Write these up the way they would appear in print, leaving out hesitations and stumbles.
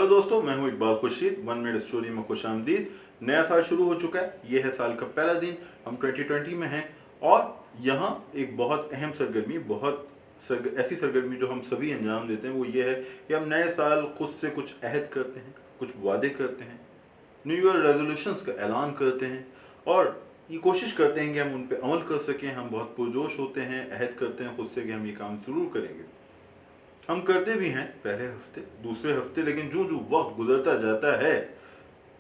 Hello दोस्तों, मैं हूं इकबाल खुर्शीद। 1 मिनट स्टोरी में खुश आमदीद। नया साल शुरू हो चुका है। ये है साल का पहला दिन। हम 2020 में हैं और यहाँ एक बहुत अहम सरगर्मी, ऐसी सरगर्मी जो हम सभी अंजाम देते हैं, वो ये है कि हम नए साल खुद से कुछ अहद करते हैं, कुछ वादे करते हैं, न्यू ईयर रेजोल्यूशंस का ऐलान करते हैं और ये कोशिश करते हैं कि हम उन पर अमल कर सकें। हम बहुत पुरजोश होते हैं, अहद करते हैं खुद से कि हम ये काम जरूर करेंगे। हम करते भी हैं पहले हफ्ते, दूसरे हफ्ते, लेकिन जो जो वक्त गुजरता जाता है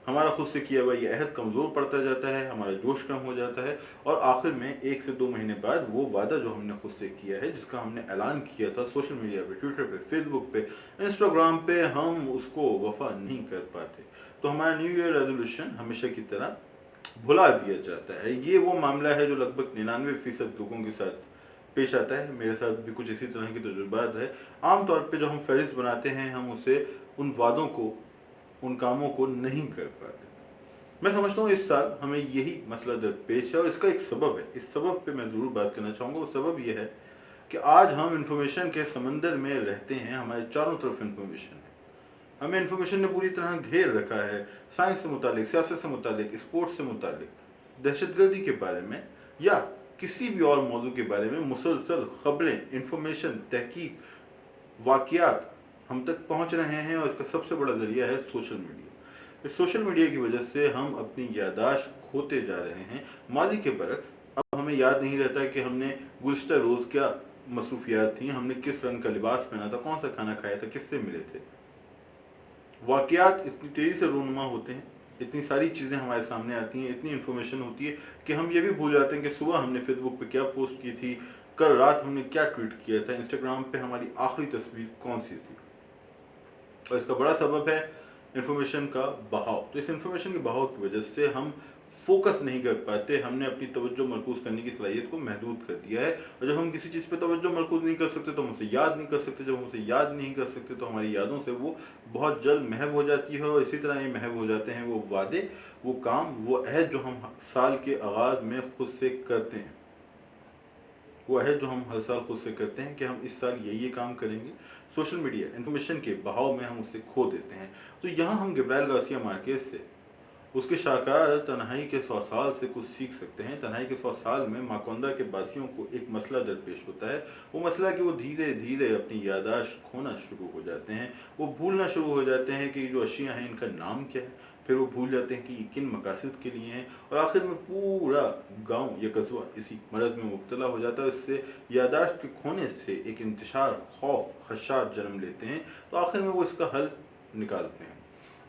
हमारा खुद से किया हुआ ये अहद कमज़ोर पड़ता जाता है, हमारा जोश कम हो जाता है और आखिर में 1 से 2 महीने बाद वो वादा जो हमने खुद से किया है, जिसका हमने ऐलान किया था सोशल मीडिया पे, ट्विटर पे, फेसबुक पे, इंस्टाग्राम पे, हम उसको वफा नहीं कर पाते। तो हमारा न्यू ईयर रेजोल्यूशन हमेशा की तरह भुला दिया जाता है। ये वो मामला है जो लगभग 99% लोगों के साथ पेश आता है। मेरे साथ भी कुछ इसी तरह की तजुर्बात है। आमतौर पे जो हम फहरिस्त बनाते हैं, हम उसे, उन वादों को, उन कामों को नहीं कर पाते। मैं समझता हूँ इस साल हमें यही मसला दरपेश है और इसका एक सबब है। इस सबब पे मैं ज़रूर बात करना चाहूँगा। वो सबब ये है कि आज हम इंफॉर्मेशन के समंदर में रहते हैं। हमारे चारों तरफ इंफॉर्मेशन है। हमें इंफॉर्मेशन ने पूरी तरह घेर रखा है। साइंस से मुतालिक, सियासत से मुतालिक, स्पोर्ट्स से मुतालिक, दहशतगर्दी के बारे में या किसी भी और मौजू के बारे में मुसलसल खबरें, इंफॉर्मेशन, तहकीक, वाक़यात हम तक पहुंच रहे हैं और इसका सबसे बड़ा जरिया है सोशल मीडिया। इस सोशल मीडिया की वजह से हम अपनी याददाश्त खोते जा रहे हैं। माजी के बरक्स अब हमें याद नहीं रहता कि हमने गुज़श्ता रोज़ क्या मसरूफियात थी, हमने किस रंग का लिबास पहना था, कौन सा खाना खाया था, किससे मिले थे। वाक़यात इतनी तेज़ी से रूनुमा होते हैं, इतनी सारी चीज़ें हमारे सामने आती हैं, इतनी इन्फॉर्मेशन होती है कि हम ये भी भूल जाते हैं कि सुबह हमने फेसबुक पे क्या पोस्ट की थी, कल रात हमने क्या ट्वीट किया था, इंस्टाग्राम पे हमारी आखिरी तस्वीर कौन सी थी। और इसका बड़ा सबब है इन्फॉर्मेशन का बहाव। तो इस इन्फॉर्मेशन के बहाव की वजह से हम फोकस नहीं कर पाते। हमने अपनी तवज्जो मरकूज़ करने की सलाहियत को महदूद कर दिया है और जब हम किसी चीज़ पे तवज्जो मरकूज़ नहीं कर सकते तो हम उसे याद नहीं कर सकते। जब हम उसे याद नहीं कर सकते तो हमारी यादों से वो बहुत जल्द महव हो जाती है और इसी तरह ये महव हो जाते हैं वो वादे, वो काम, वो अहद जो हम साल के आगाज़ में खुद से करते हैं। वो है जो हम हर साल खुद से करते हैं कि हम इस साल ये काम करेंगे। सोशल मीडिया इन्फॉर्मेशन के बहाव में हम उसे खो देते हैं। तो यहाँ हम गब्रायल गार्सिया मार्केज से, उसके शाहकार तन्हाई के 100 साल से कुछ सीख सकते हैं। तन्हाई के 100 साल में माकोंदा के बासियों को एक मसला दरपेश होता है। वो मसला कि वो धीरे धीरे अपनी यादाश्त खोना शुरू हो जाते हैं। वो भूलना शुरू हो जाते हैं कि जो अशियाँ हैं इनका नाम क्या है। फिर वो भूल जाते हैं कि ये किन मकासद के लिए हैं और आखिर में पूरा गांव या कस्बा इसी मरज में मुब्तला हो जाता है। इससे यादाश्त के खोने से एक इंतशार, खौफ, खदशात जन्म लेते हैं। तो आखिर में वो इसका हल निकालते हैं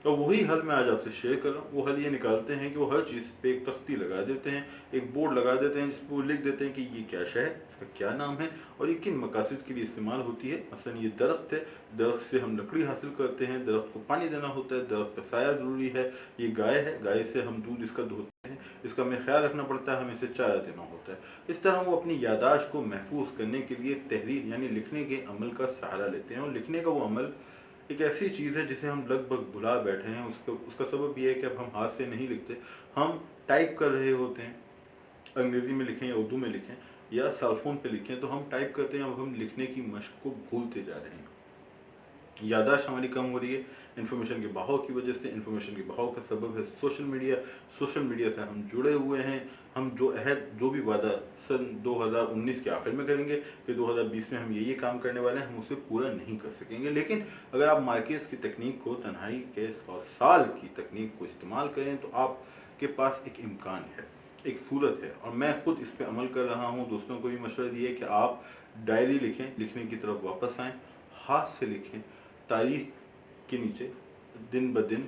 और वही हल मैं आज आपसे शेयर कर रहा हूँ। वो हल ये निकालते हैं कि वो हर चीज़ पे एक तख्ती लगा देते हैं, एक बोर्ड लगा देते हैं जिस पर वो लिख देते हैं कि ये क्या शय है, इसका क्या नाम है और ये किन मकासद के लिए इस्तेमाल होती है। मसलन ये दरख्त है, दरख्त से हम लकड़ी हासिल करते हैं, दरख्त को पानी देना होता है, दरख्त का साया ज़रूरी है। ये गाय है, गाय से हम दूध इसका धोते हैं, इसका हमें ख्याल रखना पड़ता है, हमें इसे चारा देना होता है। इस तरह वो अपनी यादाश्त को महफूज करने के लिए तहरीर यानी लिखने के अमल का सहारा लेते हैं। और लिखने का वो अमल एक ऐसी चीज़ है जिसे हम लगभग भुला बैठे हैं। उसका सबब यह है कि अब हम हाथ से नहीं लिखते, हम टाइप कर रहे होते हैं। अंग्रेज़ी में लिखें या उर्दू में लिखें या सेलफोन पे लिखें, तो हम टाइप करते हैं। अब हम लिखने की मशक को भूलते जा रहे हैं। यादाश्त हमारी कम हो रही है इन्फॉर्मेशन के बहाव की वजह से। इन्फॉर्मेशन के बहाव का सबब है सोशल मीडिया। सोशल मीडिया से हम जुड़े हुए हैं। हम जो भी वादा सन 2019 के आखिर में करेंगे, फिर 2020 में हम ये काम करने वाले हैं, हम उसे पूरा नहीं कर सकेंगे। लेकिन अगर आप मार्केज की तकनीक को, तन्हाई के 100 साल की तकनीक को इस्तेमाल करें तो आपके पास एक इम्कान है, एक सूरत है। और मैं खुद इस पर अमल कर रहा हूँ। दोस्तों को भी मशवरा दिया कि आप डायरी लिखें, लिखने की तरफ वापस आएँ, हाथ से लिखें, तारीख के नीचे दिन ब दिन,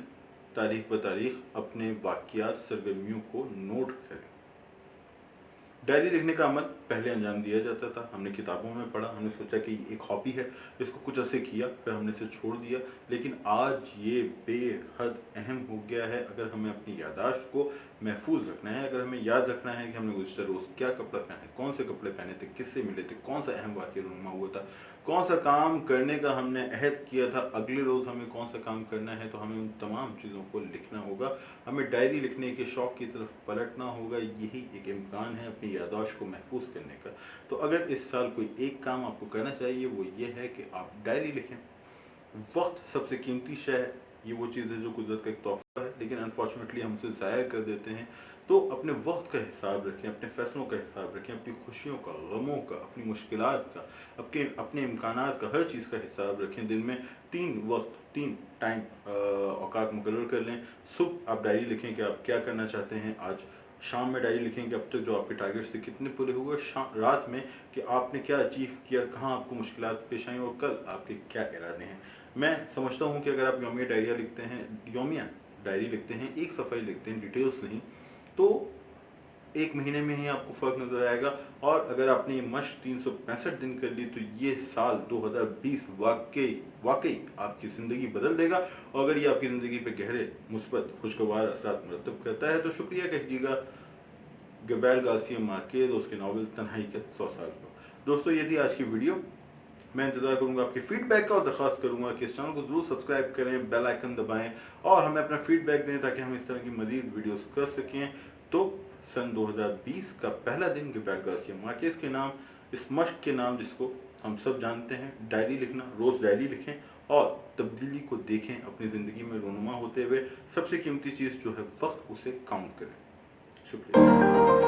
तारीख ब तारीख अपने वाक़यात, सरगर्मियों को नोट करें। डायरी लिखने का अमल पहले अंजाम दिया जाता था, हमने किताबों में पढ़ा, हमने सोचा कि एक हॉबी है, इसको कुछ ऐसे किया, फिर हमने इसे छोड़ दिया। लेकिन आज ये बेहद अहम हो गया है। अगर हमें अपनी यादाश्त को महफूज रखना है, अगर हमें याद रखना है कि हमने गुज़श्ता रोज़ क्या कपड़े पहने, कौन से कपड़े पहने थे, किससे मिले थे, कौन सा अहम वाक़या रूनुमा हुआ था, कौन सा काम करने का हमने अहद किया था, अगले रोज़ हमें कौन सा काम करना है, तो हमें उन तमाम चीज़ों को लिखना होगा। हमें डायरी लिखने के शौक़ की तरफ पलटना होगा। यही एक इम्कान है अपनी याददाश्त को महफूज करने का। तो अगर इस साल कोई एक काम आपको करना चाहिए वो ये है कि आप डायरी लिखें। वक्त सबसे कीमती शय है, ये वो चीज़ है जो कुदरत का एक तोहफा है, लेकिन अनफॉर्चुनेटली हम उसे ज़ाया कर देते हैं। तो अपने वक्त का हिसाब रखें, अपने फैसलों का हिसाब रखें, अपनी खुशियों का, गमों का, अपनी मुश्किलात का, अपने इम्कानात का, हर चीज़ का हिसाब रखें। दिन में 3 वक्त, 3 टाइम औकात मुकर्रर कर लें। सुबह आप डायरी लिखें कि आप क्या करना चाहते हैं आज, शाम में डायरी लिखें कि अब तक जो आपके टारगेट्स थे कितने पूरे हुए, रात में कि आपने क्या अचीव किया, कहाँ आपको मुश्किलात पेश आई और कल आपके क्या इरादे हैं। मैं समझता हूँ कि अगर आप यौमिया डायरिया लिखते हैं, यौमिया डायरी लिखते हैं, एक सफ़ाई लिखते हैं, डिटेल्स नहीं, तो 1 महीने में ही आपको फ़र्क नज़र आएगा। और अगर आपने ये मश्क 365 दिन कर ली तो ये साल 2020 वाकई आपकी ज़िंदगी बदल देगा। और अगर ये आपकी ज़िंदगी पे गहरे मुस्बत खुशगवार असरात मरतब करता है तो शुक्रिया कहिएगा गब्रिएल गार्सिया मार्केज और उसके नावल तन्हाई के 100 साल को। दोस्तों, ये थी आज की वीडियो। मैं इंतजार करूंगा आपके फीडबैक का और दरख्वास्त करूंगा कि इस चैनल को जरूर सब्सक्राइब करें, बेल आइकन दबाएं और हमें अपना फीडबैक दें ताकि हम इस तरह की मजीद वीडियोस कर सकें। तो सन 2020 का पहला दिन गब्रिएल गार्सिया मार्केज के नाम, इस मश्क के नाम जिसको हम सब जानते हैं, डायरी लिखना, रोज़ डायरी लिखें और तब्दीली को देखें अपनी ज़िंदगी में रोनुमा होते हुए। सबसे कीमती चीज़ जो है वक्त, उसे काउंट करें। शुक्रिया।